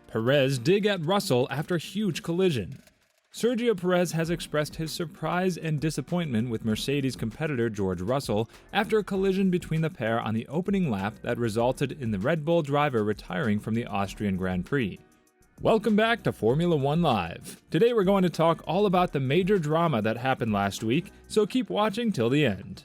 Perez dig at Russell after huge collision. Sergio Perez has expressed his surprise and disappointment with Mercedes competitor George Russell after a collision between the pair on the opening lap that resulted in the Red Bull driver retiring from the Austrian Grand Prix. Welcome back to Formula One Live. Today we're going to talk all about the major drama that happened last week, so keep watching till the end.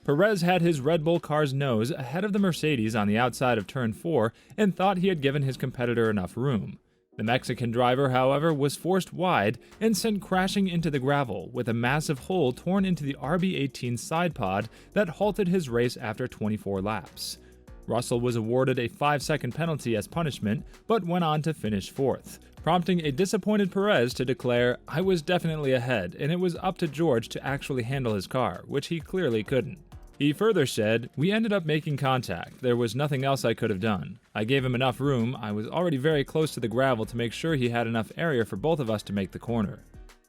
Perez had his Red Bull car's nose ahead of the Mercedes on the outside of Turn 4 and thought he had given his competitor enough room. The Mexican driver, however, was forced wide and sent crashing into the gravel, with a massive hole torn into the RB18 side pod that halted his race after 24 laps. Russell was awarded a 5-second penalty as punishment, but went on to finish fourth, prompting a disappointed Perez to declare, "I was definitely ahead, and it was up to George to actually handle his car," which he clearly couldn't. He further said, "We ended up making contact. There was nothing else I could have done. I gave him enough room. I was already very close to the gravel to make sure he had enough area for both of us to make the corner."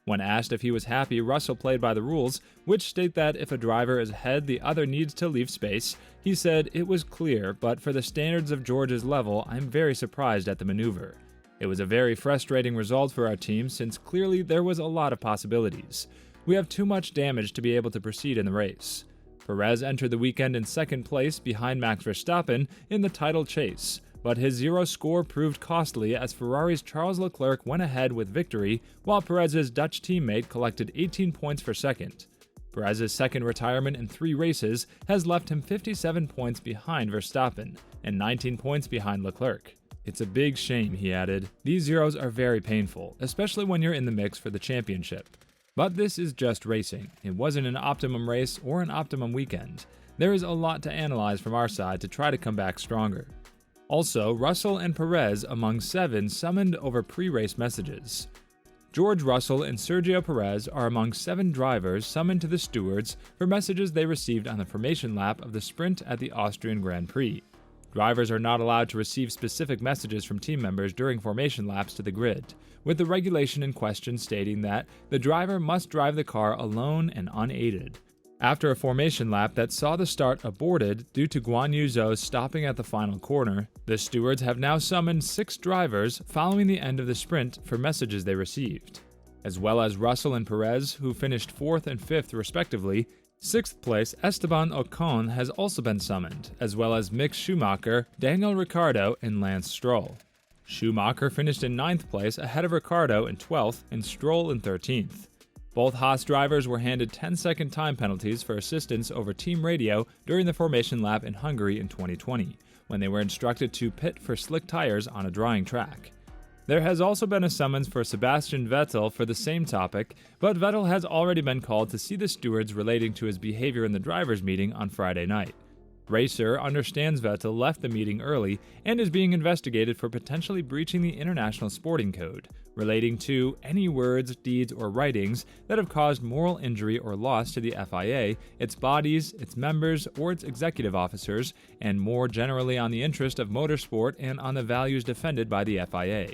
When asked if he was happy, Russell played by the rules, which state that if a driver is ahead, the other needs to leave space. He said, "It was clear, but for the standards of George's level, I'm very surprised at the maneuver. It was a very frustrating result for our team since clearly there was a lot of possibilities. We have too much damage to be able to proceed in the race." Perez entered the weekend in second place behind Max Verstappen in the title chase, but his zero score proved costly as Ferrari's Charles Leclerc went ahead with victory, while Perez's Dutch teammate collected 18 points for second. Perez's second retirement in 3 races has left him 57 points behind Verstappen and 19 points behind Leclerc. "It's a big shame," he added. "These zeros are very painful, especially when you're in the mix for the championship. But this is just racing. It wasn't an optimum race or an optimum weekend. There is a lot to analyze from our side to try to come back stronger." Also, Russell and Perez among 7 summoned over pre-race messages. George Russell and Sergio Perez are among 7 drivers summoned to the stewards for messages they received on the formation lap of the sprint at the Austrian Grand Prix. Drivers are not allowed to receive specific messages from team members during formation laps to the grid, with the regulation in question stating that the driver must drive the car alone and unaided. After a formation lap that saw the start aborted due to Guan Yu Zhou's stopping at the final corner, the stewards have now summoned 6 drivers following the end of the sprint for messages they received. As well as Russell and Perez, who finished 4th and 5th respectively, 6th place Esteban Ocon has also been summoned, as well as Mick Schumacher, Daniel Ricciardo, and Lance Stroll. Schumacher finished in 9th place ahead of Ricciardo in 12th and Stroll in 13th. Both Haas drivers were handed 10-second time penalties for assistance over team radio during the formation lap in Hungary in 2020, when they were instructed to pit for slick tires on a drying track. There has also been a summons for Sebastian Vettel for the same topic, but Vettel has already been called to see the stewards relating to his behavior in the drivers' meeting on Friday night. Racer understands Vettel left the meeting early and is being investigated for potentially breaching the International Sporting Code, relating to any words, deeds, or writings that have caused moral injury or loss to the FIA, its bodies, its members, or its executive officers, and more generally on the interest of motorsport and on the values defended by the FIA.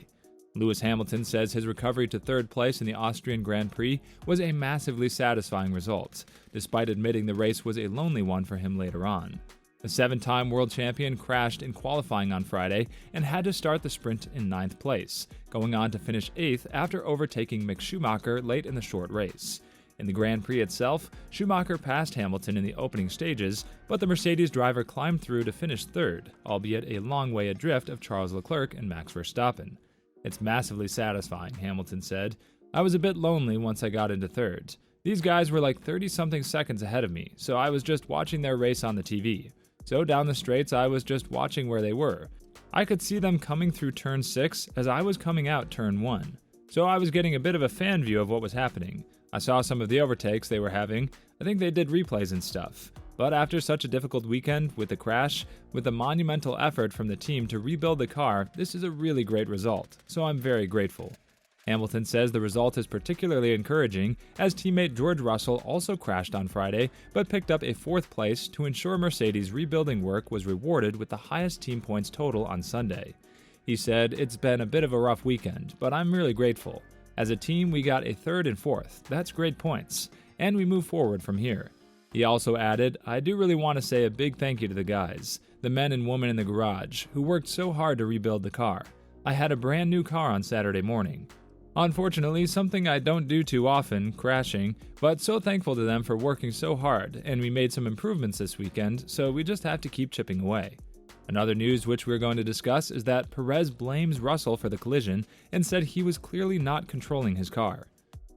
Lewis Hamilton says his recovery to 3rd place in the Austrian Grand Prix was a massively satisfying result, despite admitting the race was a lonely one for him later on. The 7-time world champion crashed in qualifying on Friday and had to start the sprint in 9th place, going on to finish 8th after overtaking Mick Schumacher late in the short race. In the Grand Prix itself, Schumacher passed Hamilton in the opening stages, but the Mercedes driver climbed through to finish 3rd, albeit a long way adrift of Charles Leclerc and Max Verstappen. "It's massively satisfying," Hamilton said. "I was a bit lonely once I got into 3rd. These guys were like 30-something seconds ahead of me, so I was just watching their race on the TV. So down the straights I was just watching where they were. I could see them coming through turn 6 as I was coming out turn 1. So I was getting a bit of a fan view of what was happening. I saw some of the overtakes they were having. I think they did replays and stuff. But after such a difficult weekend with the crash, with a monumental effort from the team to rebuild the car, this is a really great result, so I'm very grateful." Hamilton says the result is particularly encouraging, as teammate George Russell also crashed on Friday, but picked up a 4th place to ensure Mercedes' rebuilding work was rewarded with the highest team points total on Sunday. He said, "It's been a bit of a rough weekend, but I'm really grateful. As a team, we got a 3rd and 4th. That's great points. And we move forward from here." He also added, "I do really want to say a big thank you to the guys, the men and women in the garage, who worked so hard to rebuild the car. I had a brand new car on Saturday morning. Unfortunately, something I don't do too often, crashing, but so thankful to them for working so hard, and we made some improvements this weekend, so we just have to keep chipping away. Another news which we're going to discuss is that Perez blames Russell for the collision and said he was clearly not controlling his car.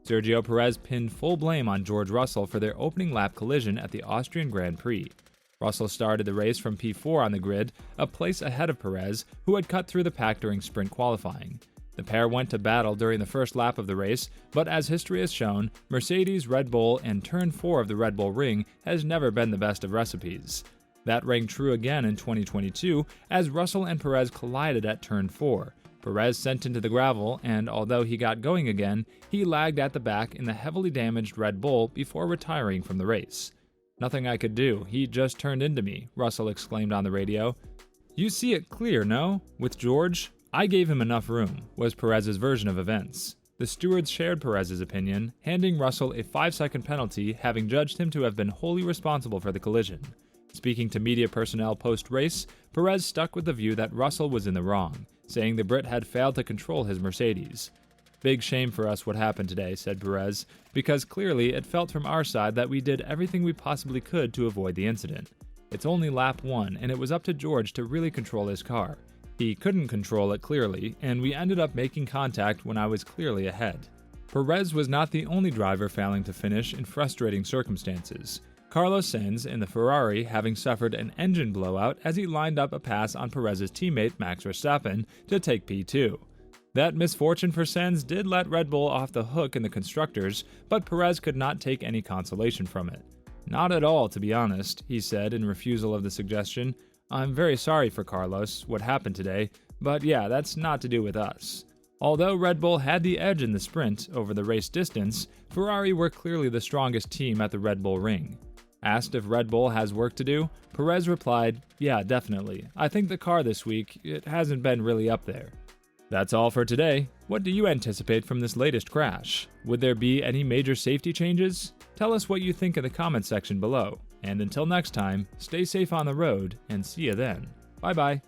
Sergio Perez pinned full blame on George Russell for their opening lap collision at the Austrian Grand Prix. Russell started the race from P4 on the grid, a place ahead of Perez, who had cut through the pack during sprint qualifying. The pair went to battle during the first lap of the race, but as history has shown, Mercedes, Red Bull, and Turn 4 of the Red Bull Ring has never been the best of recipes. That rang true again in 2022 as Russell and Perez collided at Turn 4. Perez sent into the gravel, and although he got going again, he lagged at the back in the heavily damaged Red Bull before retiring from the race. "Nothing I could do, he just turned into me," Russell exclaimed on the radio. "You see it clear, no? With George, I gave him enough room," was Perez's version of events. The stewards shared Perez's opinion, handing Russell a 5-second penalty, having judged him to have been wholly responsible for the collision. Speaking to media personnel post-race, Perez stuck with the view that Russell was in the wrong, saying the Brit had failed to control his Mercedes. "Big shame for us what happened today," said Perez, "because clearly it felt from our side that we did everything we possibly could to avoid the incident. It's only lap 1, and it was up to George to really control his car. He couldn't control it clearly, and we ended up making contact when I was clearly ahead." Perez was not the only driver failing to finish in frustrating circumstances. Carlos Sainz in the Ferrari having suffered an engine blowout as he lined up a pass on Perez's teammate Max Verstappen to take P2. That misfortune for Sainz did let Red Bull off the hook in the constructors, but Perez could not take any consolation from it. "Not at all, to be honest," he said in refusal of the suggestion. "I'm very sorry for Carlos, what happened today, but yeah, that's not to do with us." Although Red Bull had the edge in the sprint over the race distance, Ferrari were clearly the strongest team at the Red Bull Ring. Asked if Red Bull has work to do, Perez replied, "Yeah, definitely. I think the car this week, it hasn't been really up there." That's all for today. What do you anticipate from this latest crash? Would there be any major safety changes? Tell us what you think in the comments section below. And until next time, stay safe on the road, and see you then. Bye-bye.